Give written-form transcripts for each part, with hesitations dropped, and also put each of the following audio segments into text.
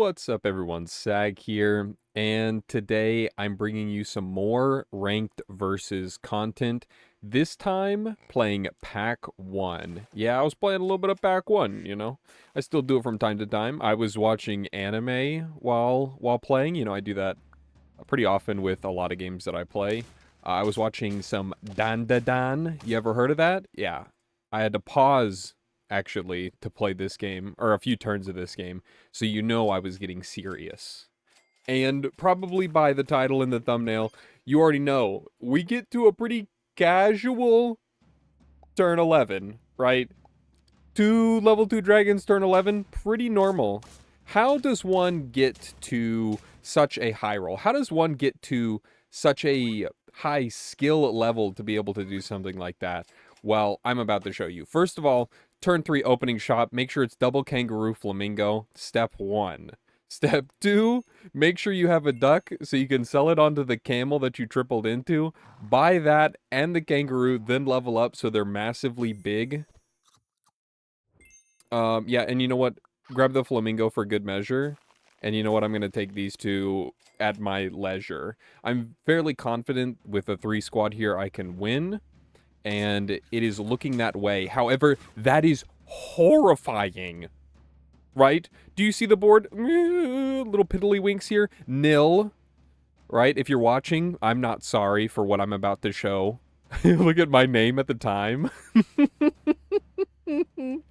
What's up, everyone? Sag here, and today I'm bringing you some more ranked versus content. This time, playing Pack 1. Yeah, I was playing a little bit of Pack 1, you know? I still do it from time to time. I was watching anime while playing. You know, I do that pretty often with a lot of games that I play. I was watching some Dan Da Dan. You ever heard of that? Yeah. I had to pause, actually, to play this game, or a few turns of this game, so you know I was getting serious. And probably by the title and the thumbnail, you already know, we get to a pretty casual turn 11, right? Two level 2 dragons turn 11, pretty normal. How does one get to such a high roll? How does one get to such a high skill level to be able to do something like that? Well, I'm about to show you. First of all, turn 3 opening shot, make sure it's double kangaroo flamingo. Step 1. Step 2, make sure you have a duck so you can sell it onto the camel that you tripled into. Buy that and the kangaroo, then level up so they're massively big. Yeah, and you know what? Grab the flamingo for good measure. And you know what? I'm going to take these two at my leisure. I'm fairly confident with a 3 squad here I can win. And it is looking that way. However, that is horrifying. Right? Do you see the board? Little piddlywinks here. Nil. Right? If you're watching, I'm not sorry for what I'm about to show. Look at my name at the time. And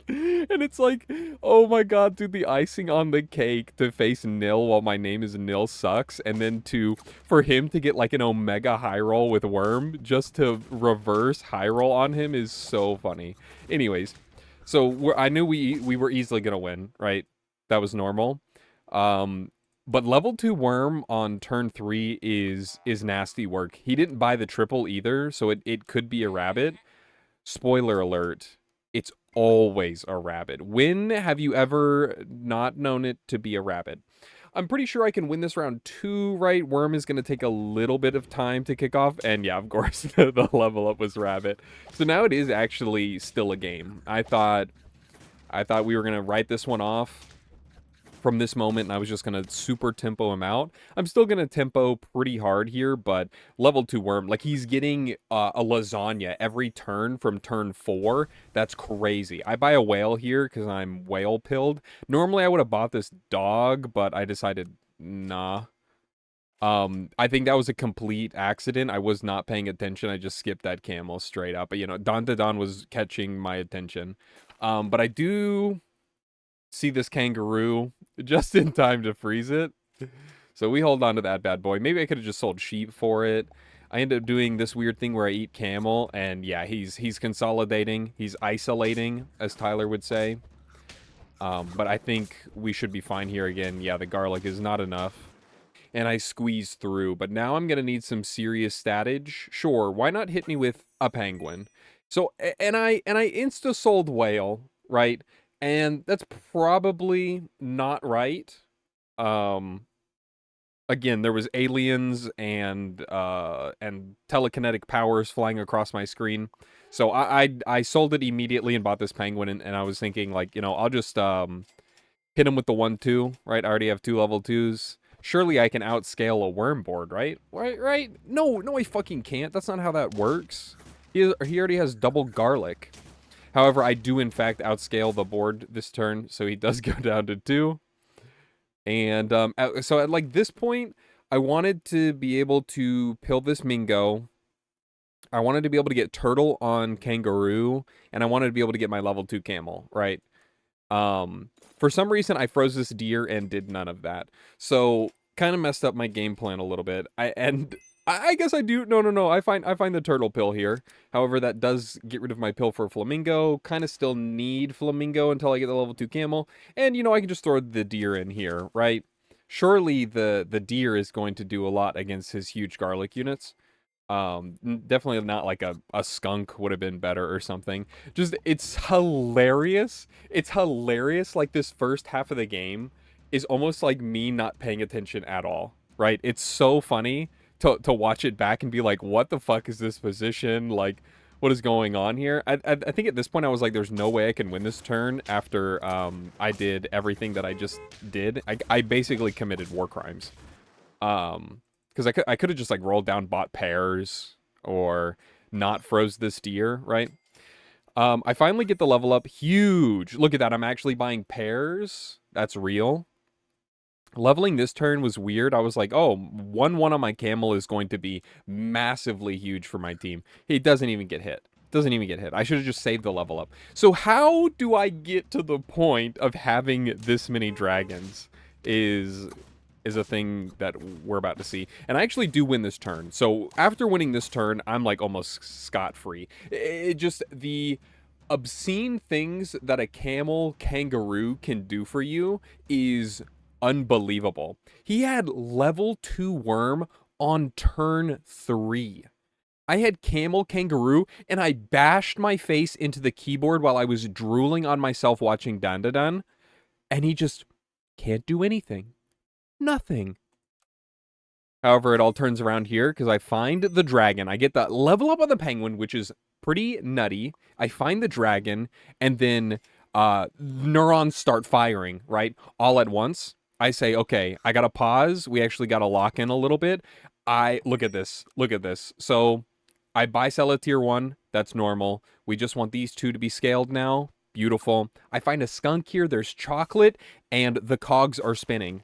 it's like, oh my god, dude, the icing on the cake to face Nil while my name is Nil sucks. And then for him to get like an Omega high roll with Worm just to reverse high roll on him is so funny. Anyways, so I knew we were easily gonna win, right? That was normal. But level 2 Worm on turn 3 is nasty work. He didn't buy the triple either, so it could be a rabbit. Spoiler alert, it's always a rabbit. When have you ever not known it to be a rabbit? I'm pretty sure I can win this round 2, right? Worm is going to take a little bit of time to kick off, and yeah, of course, the level up was rabbit. So now it is actually still a game. I thought we were going to write this one off from this moment, and I was just going to super tempo him out. I'm still going to tempo pretty hard here, but level 2 Worm, like he's getting a lasagna every turn from turn 4. That's crazy. I buy a whale here because I'm whale pilled. Normally I would have bought this dog, but I decided, nah. I think that was a complete accident. I was not paying attention. I just skipped that camel straight up. But, you know, Don to Don was catching my attention. But I do see this kangaroo just in time to freeze it. So we hold on to that bad boy. Maybe I could have just sold sheep for it. I end up doing this weird thing where I eat camel, and yeah, he's consolidating. He's isolating, as Tyler would say. But I think we should be fine here again. Yeah, the garlic is not enough. And I squeeze through. But now I'm going to need some serious statage. Sure, why not hit me with a penguin? So, and I insta-sold whale, right? And that's probably not right. Again, there was aliens and telekinetic powers flying across my screen. So I sold it immediately and bought this penguin, and I was thinking, like, you know, I'll just hit him with the 1-2, right? I already have 2 level 2s. Surely I can outscale a worm board, right? Right? No, I fucking can't. That's not how that works. He already has double garlic. However, I do, in fact, outscale the board this turn, so he does go down to 2. And so at, like, this point, I wanted to be able to pill this Mingo. I wanted to be able to get Turtle on Kangaroo, and I wanted to be able to get my level 2 Camel, right? For some reason, I froze this deer and did none of that. So, kind of messed up my game plan a little bit. I guess I do. No. I find the turtle pill here. However, that does get rid of my pill for flamingo. Kind of still need flamingo until I get the level 2 camel. And, you know, I can just throw the deer in here, right? Surely the deer is going to do a lot against his huge garlic units. Definitely not like a skunk would have been better or something. Just, it's hilarious. It's hilarious. Like, this first half of the game is almost like me not paying attention at all, right? It's so funny to watch it back and be like, what the fuck is this position? Like, what is going on here. I think at this point I was like, there's no way I can win this turn after I did everything that I just did. I basically committed war crimes. Because I could have just like rolled down, bought pears, or not froze this deer, right? I finally get the level up. Huge. Look at that. I'm actually buying pears. That's real. Leveling this turn was weird. I was like, oh, 1-1 on my camel is going to be massively huge for my team. He doesn't even get hit. Doesn't even get hit. I should have just saved the level up. So how do I get to the point of having this many dragons is a thing that we're about to see. And I actually do win this turn. So after winning this turn, I'm like almost scot-free. It just, the obscene things that a camel kangaroo can do for you is unbelievable. He had level 2 worm on turn 3. I had camel kangaroo and I bashed my face into the keyboard while I was drooling on myself watching Dandadan, and he just can't do anything. Nothing. However, it all turns around here because I find the dragon. I get the level up on the penguin, which is pretty nutty. I find the dragon, and then neurons start firing, right? All at once. I say, okay, I gotta pause. We actually gotta lock in a little bit. Look at this. Look at this. So I buy sell a tier 1. That's normal. We just want these two to be scaled now. Beautiful. I find a skunk here. There's chocolate, and the cogs are spinning.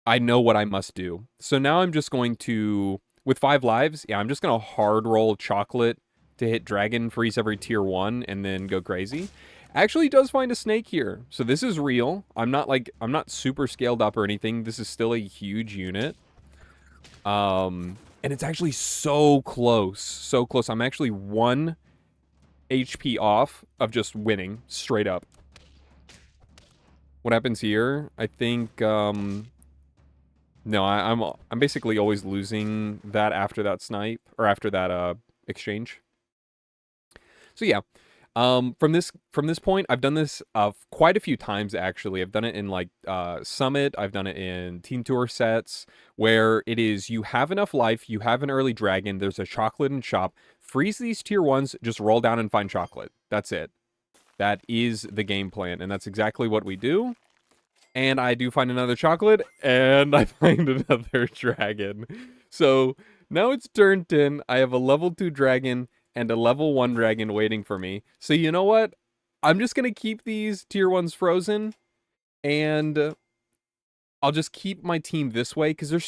I know what I must do. So now I'm just going to, with 5 lives, yeah, I'm just going to hard roll chocolate to hit dragon, freeze every tier 1, and then go crazy. Actually does find a snake here. So this is real. I'm not super scaled up or anything. This is still a huge unit. And it's actually so close. So close. I'm actually 1 HP off of just winning straight up. What happens here? I think, no, I'm basically always losing that after that snipe, or after that exchange. So yeah, from this point, I've done this quite a few times actually. I've done it in like Summit. I've done it in Team Tour sets where it is you have enough life, you have an early dragon. There's a chocolate in shop. Freeze these tier 1s. Just roll down and find chocolate. That's it. That is the game plan, and that's exactly what we do. And I do find another chocolate, and I find another dragon. So now it's turn 10. I have a level 2 dragon and a level 1 dragon waiting for me. So you know what? I'm just going to keep these tier 1s frozen, and I'll just keep my team this way, because there's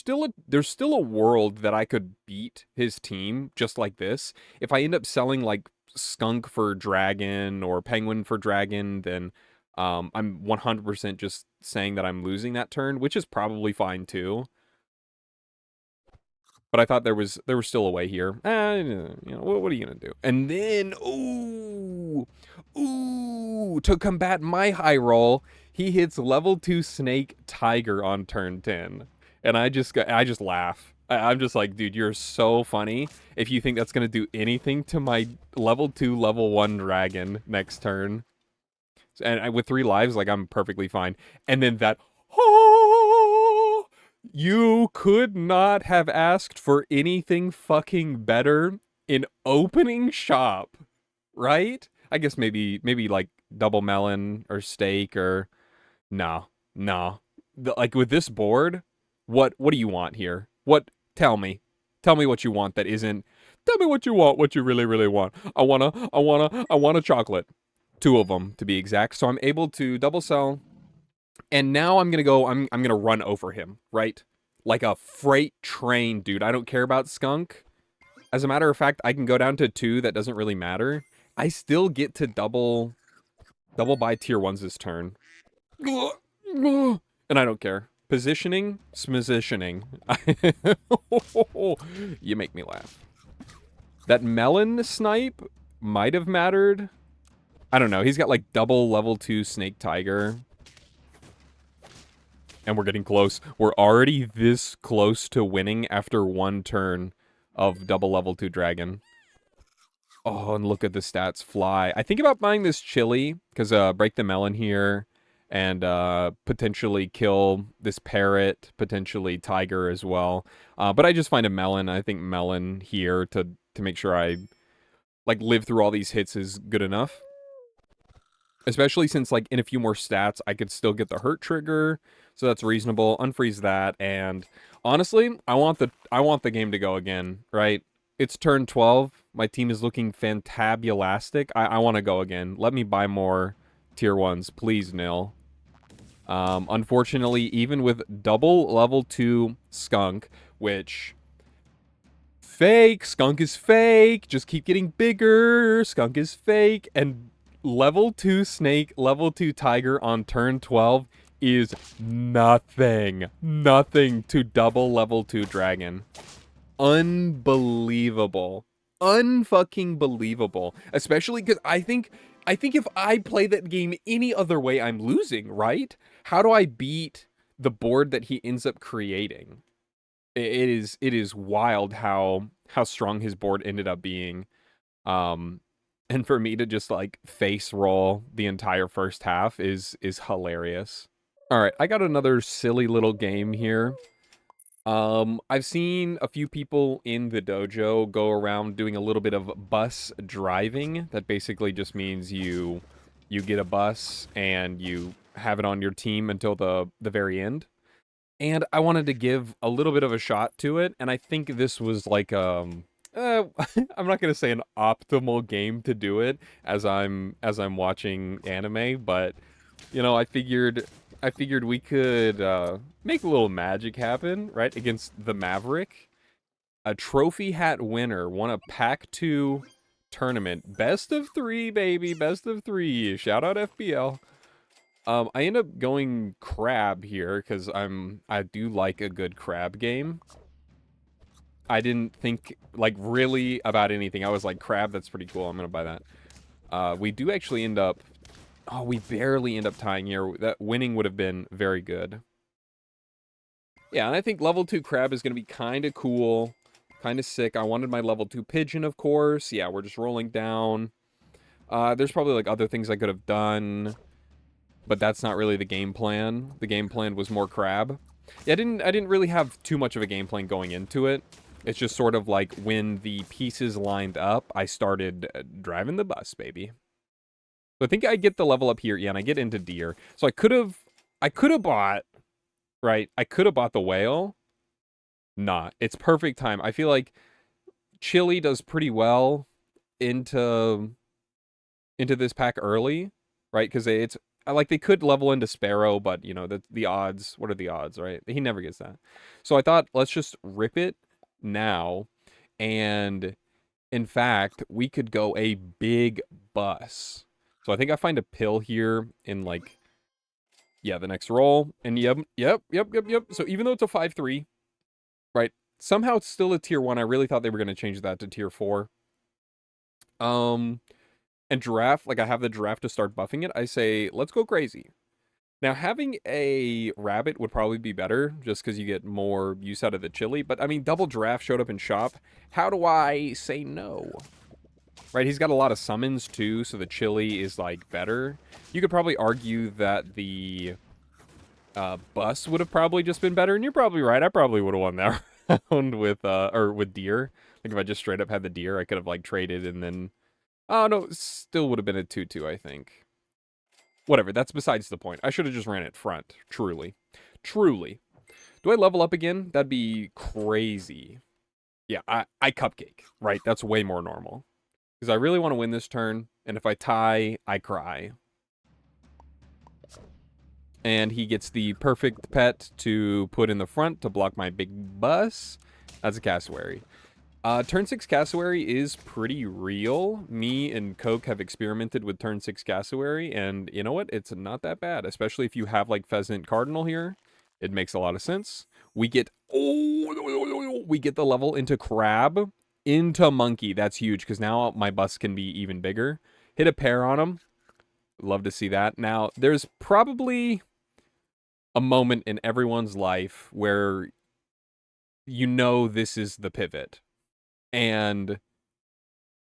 still a world that I could beat his team just like this. If I end up selling like skunk for dragon or penguin for dragon, then I'm 100% just saying that I'm losing that turn, which is probably fine too. But I thought there was still a way here. You know, what are you gonna do? And then, to combat my high roll, he hits level 2 snake tiger on turn 10, and I just laugh. I'm just like, dude, you're so funny. If you think that's gonna do anything to my level 2, level 1 dragon next turn. And with 3 lives, like, I'm perfectly fine. And then that, oh, you could not have asked for anything fucking better in opening shop, right? I guess maybe like double melon or steak or no. Like with this board, what do you want here? Tell me what you want that isn't. Tell me what you want, what you really want. I want a chocolate. 2 of them to be exact. So I'm able to double sell, and now I'm gonna run over him, right? Like a freight train, dude. I don't care about skunk. As a matter of fact, I can go down to 2. That doesn't really matter. I still get to double buy tier 1s this turn. And I don't care. Positioning, smisitioning. You make me laugh. That melon snipe might have mattered. I don't know. He's got like double level 2 snake tiger. And we're getting close. We're already this close to winning after 1 turn of double level 2 dragon. Oh, and look at the stats fly. I think about buying this chili, because break the melon here, and potentially kill this parrot, potentially tiger as well. But I just find a melon. I think melon here to make sure I like, live through all these hits is good enough. Especially since, like, in a few more stats, I could still get the hurt trigger. So that's reasonable. Unfreeze that. And honestly, I want the game to go again, right? It's turn 12. My team is looking fantabulastic. I want to go again. Let me buy more tier 1s. Please, Nil. Unfortunately, even with double level 2 Skunk, which... Fake! Skunk is fake! Just keep getting bigger! Skunk is fake! And level 2 Snake, level 2 Tiger on turn 12 is nothing. Nothing to double level 2 Dragon. Unbelievable. Unfucking believable. Especially because I think if I play that game any other way, I'm losing, right? How do I beat the board that he ends up creating? It is wild how strong his board ended up being. And for me to just like face roll the entire first half is hilarious. All right, I got another silly little game here. I've seen a few people in the dojo go around doing a little bit of bus driving. That basically just means you get a bus and you have it on your team until the very end. And I wanted to give a little bit of a shot to it, and I think this was like I'm not gonna say an optimal game to do it as I'm watching anime, but you know, I figured we could make a little magic happen, right? Against the Maverick. A trophy hat winner won a Pack 2 tournament. Best of 3, baby, best of 3. Shout out FBL. I end up going crab here because I do like a good crab game. I didn't think like really about anything. I was like, crab, that's pretty cool. I'm gonna buy that. We do actually end up. Oh, we barely end up tying here. That winning would have been very good. Yeah, and I think level 2 crab is gonna be kind of cool, kind of sick. I wanted my level 2 pigeon, of course. Yeah, we're just rolling down. There's probably like other things I could have done. But that's not really the game plan. The game plan was more crab. Yeah, I didn't really have too much of a game plan going into it. It's just sort of like when the pieces lined up, I started driving the bus, baby. So I think I get the level up here, yeah, and I get into deer. So I could have bought, right? I could have bought the whale. Nah, it's perfect time. I feel like Chili does pretty well into this pack early, right? Because it's like they could level into Sparrow, but you know the odds. What are the odds, right? He never gets that. So I thought let's just rip it now, and in fact we could go a big bus. So I think I find a pill here in like yeah the next roll, and yep. So even though it's a 5-3, right? Somehow it's still a tier 1. I really thought they were gonna change that to tier 4. And giraffe, like I have the giraffe to start buffing it. I say, let's go crazy. Now, having a rabbit would probably be better just because you get more use out of the chili. But I mean, double giraffe showed up in shop. How do I say no? Right, he's got a lot of summons too, so the chili is like better. You could probably argue that the bus would have probably just been better, and you're probably right. I probably would have won that round with deer. Like if I just straight up had the deer, I could have like traded and then. Oh, no, still would have been a 2-2, I think. Whatever, that's besides the point. I should have just ran it front, truly. Truly. Do I level up again? That'd be crazy. Yeah, I cupcake, right? That's way more normal. Because I really want to win this turn, and if I tie, I cry. And he gets the perfect pet to put in the front to block my big bus. That's a cassowary. Turn 6 cassowary is pretty real. Me and Coke have experimented with turn 6 cassowary, and you know what? It's not that bad, especially if you have like pheasant cardinal here. It makes a lot of sense. We get the level into crab, into monkey. That's huge because now my bus can be even bigger. Hit a pair on him. Love to see that. Now, there's probably a moment in everyone's life where you know this is the pivot. And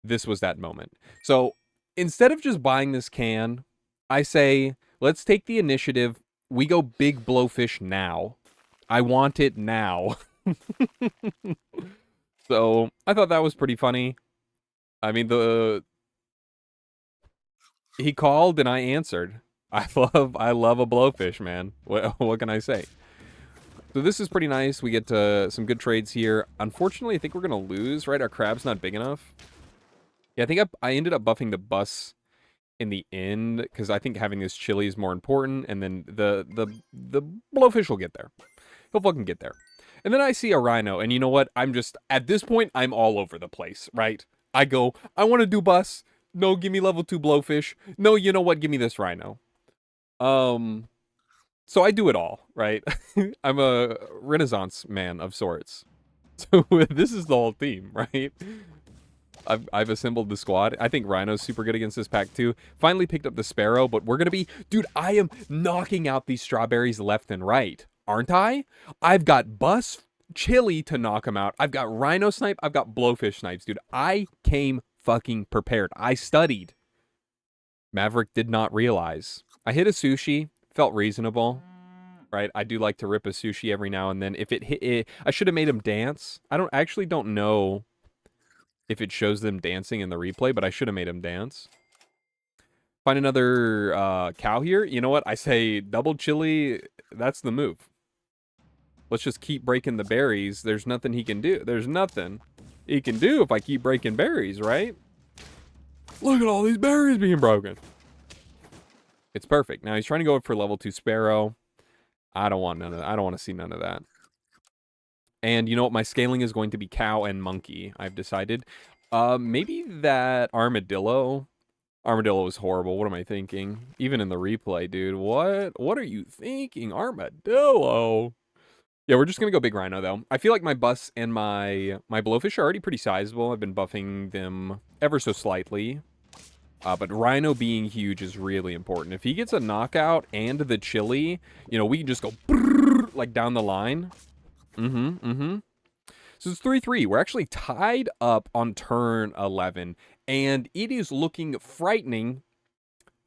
this was that moment. So instead of just buying this can, I say, let's take the initiative. We go big blowfish now. I want it now. So I thought that was pretty funny. I mean, he called and I answered. I love a blowfish, man. What can I say? So this is pretty nice. We get some good trades here. Unfortunately, I think we're gonna lose. Right, our crab's not big enough. Yeah, I think I ended up buffing the bus in the end because I think having this chili is more important, and then the blowfish will get there. He'll fucking get there. And then I see a rhino, and you know what? I'm just at this point I'm all over the place, right? I go, I want to do bus. No, give me level 2 blowfish. No, you know what? Give me this rhino. Um, so I do it all, right? I'm a renaissance man of sorts. So this is the whole team, right? I've assembled the squad. I think Rhino's super good against this pack too. Finally picked up the Sparrow, but we're gonna be, dude, I am knocking out these strawberries left and right, aren't I? I've got Bus Chili to knock him out. I've got Rhino Snipe. I've got Blowfish Snipes, dude. I came fucking prepared. I studied. Maverick did not realize. I hit a sushi, felt reasonable. Right, I do like to rip a sushi every now and then. If it hit it, I should have made him dance. I actually don't know if it shows them dancing in the replay, but I should have made him dance. Find another cow here. You know what? I say double chili. That's the move. Let's just keep breaking the berries. There's nothing he can do. There's nothing he can do if I keep breaking berries, right? Look at all these berries being broken. It's perfect. Now he's trying to go up for level 2 Sparrow. I don't want none of that. I don't want to see none of that. And you know what? My scaling is going to be cow and monkey, I've decided. Maybe that armadillo. Armadillo was horrible. What am I thinking? Even in the replay, dude. What are you thinking? Armadillo. Yeah, we're just going to go big rhino, though. I feel like my bus and my blowfish are already pretty sizable. I've been buffing them ever so slightly. But rhino being huge is really important. If he gets a knockout and the chili, you know, we can just go brrr, like down the line. So it's 3-3. We're actually tied up on turn 11, and it is looking frightening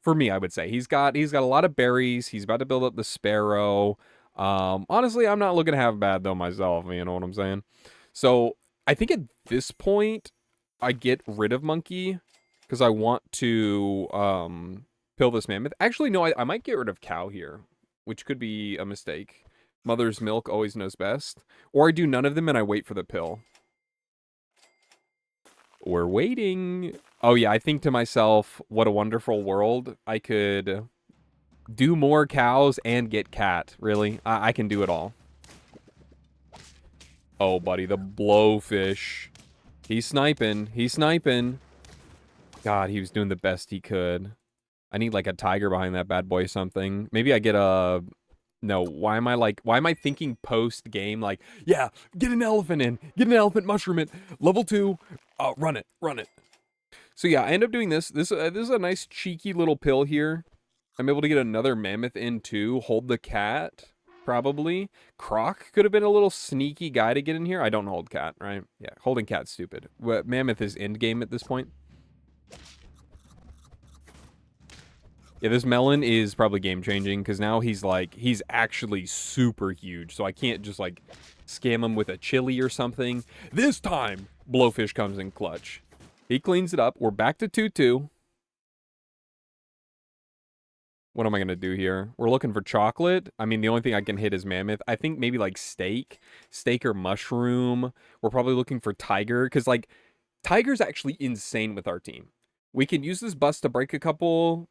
for me, I would say. He's got a lot of berries. He's about to build up the Sparrow. Honestly, I'm not looking half bad though myself, you know what I'm saying? So I think at this point, I get rid of Monkey because I want to pill this mammoth. Actually, no, I might get rid of Cow here, which could be a mistake. Mother's milk always knows best. Or I do none of them and I wait for the pill. We're waiting. Oh yeah, I think to myself, what a wonderful world. I could do more cows and get cat. Really? I can do it all. Oh, buddy, the blowfish. He's sniping. He's sniping. God, he was doing the best he could. I need like a tiger behind that bad boy or something. Maybe I get a... No, why am I thinking post-game, like, yeah, get an elephant in, get an elephant mushroom in, level 2, run it. So yeah, I end up doing this. This is a nice cheeky little pill here. I'm able to get another mammoth in too, hold the cat, probably. Croc could have been a little sneaky guy to get in here. I don't hold cat, right? Yeah, holding cat's stupid. Mammoth is end game at this point. Yeah, this melon is probably game-changing, because now he's actually super huge, so I can't just, like, scam him with a chili or something. This time, Blowfish comes in clutch. He cleans it up. We're back to 2-2. What am I going to do here? We're looking for chocolate. I mean, the only thing I can hit is mammoth. I think maybe, like, steak or mushroom. We're probably looking for tiger, because, like, tiger's actually insane with our team. We can use this bus to break a couple...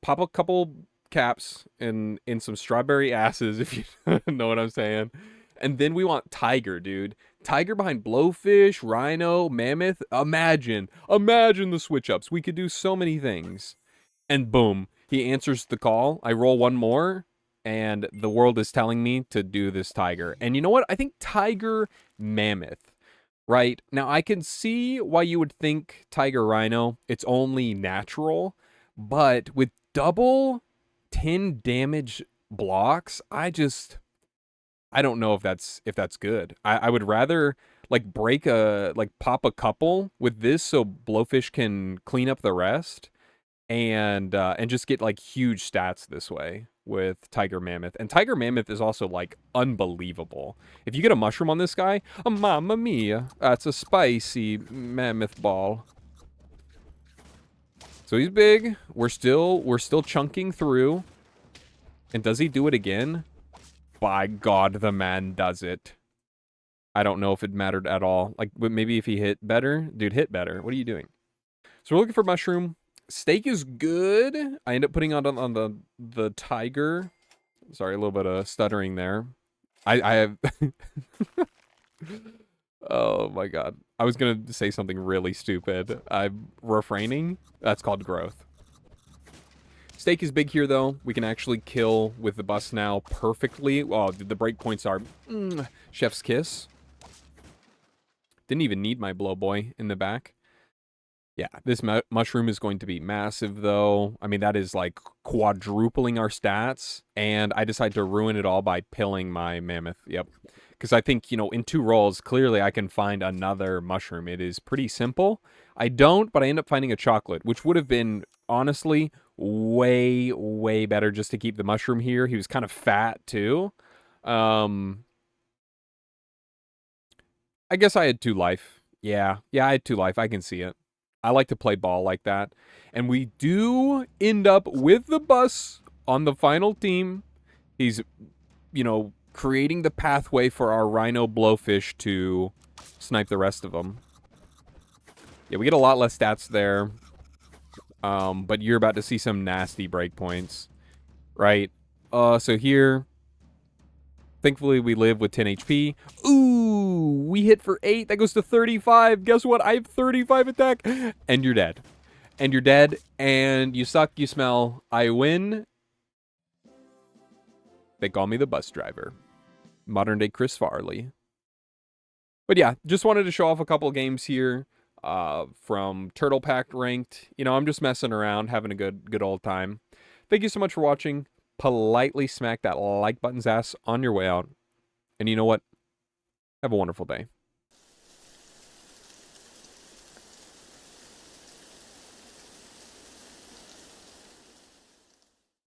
Pop a couple caps in some strawberry asses, if you know what I'm saying. And then we want tiger, dude. Tiger behind blowfish, rhino, mammoth. Imagine the switch ups. We could do so many things. And boom, he answers the call. I roll one more, and the world is telling me to do this tiger. And you know what? I think tiger, mammoth. Right? Now, I can see why you would think tiger, rhino. It's only natural. But with double 10 damage blocks, I don't know if that's good. I would rather like pop a couple with this so blowfish can clean up the rest and just get like huge stats this way with tiger mammoth. And tiger mammoth is also like unbelievable. If you get a mushroom on this guy, oh, mamma mia, that's a spicy mammoth ball. So he's big. We're still chunking through. And does he do it again? By God, the man does it. I don't know if it mattered at all. Like, maybe if he hit better? Dude, hit better. What are you doing? So we're looking for mushroom. Steak is good. I end up putting on the tiger. Sorry, a little bit of stuttering there. I have... Oh my God. I was going to say something really stupid. I'm refraining. That's called growth. Steak is big here, though. We can actually kill with the bus now perfectly. Oh, the breakpoints are chef's kiss. Didn't even need my blow boy in the back. Yeah, this mushroom is going to be massive, though. I mean, that is like quadrupling our stats. And I decide to ruin it all by pilling my mammoth. Yep. Because I think, you know, in 2 rolls, clearly I can find another mushroom. It is pretty simple. I don't, but I end up finding a chocolate, which would have been, honestly, way, way better just to keep the mushroom here. He was kind of fat, too. I guess I had 2 life. Yeah, I had 2 life. I can see it. I like to play ball like that. And we do end up with the bus on the final team. He's, you know, creating the pathway for our rhino blowfish to snipe the rest of them. Yeah, we get a lot less stats there. But you're about to see some nasty breakpoints. Right? So here... Thankfully, we live with 10 HP. Ooh, we hit for 8. That goes to 35. Guess what? I have 35 attack. And you're dead. And you're dead. And you suck. You smell. I win. They call me the bus driver. Modern day Chris Farley. But yeah, just wanted to show off a couple games here from Turtle Pack ranked. You know, I'm just messing around, having a good old time. Thank you so much for watching. Politely smack that like button's ass on your way out. And you know what? Have a wonderful day.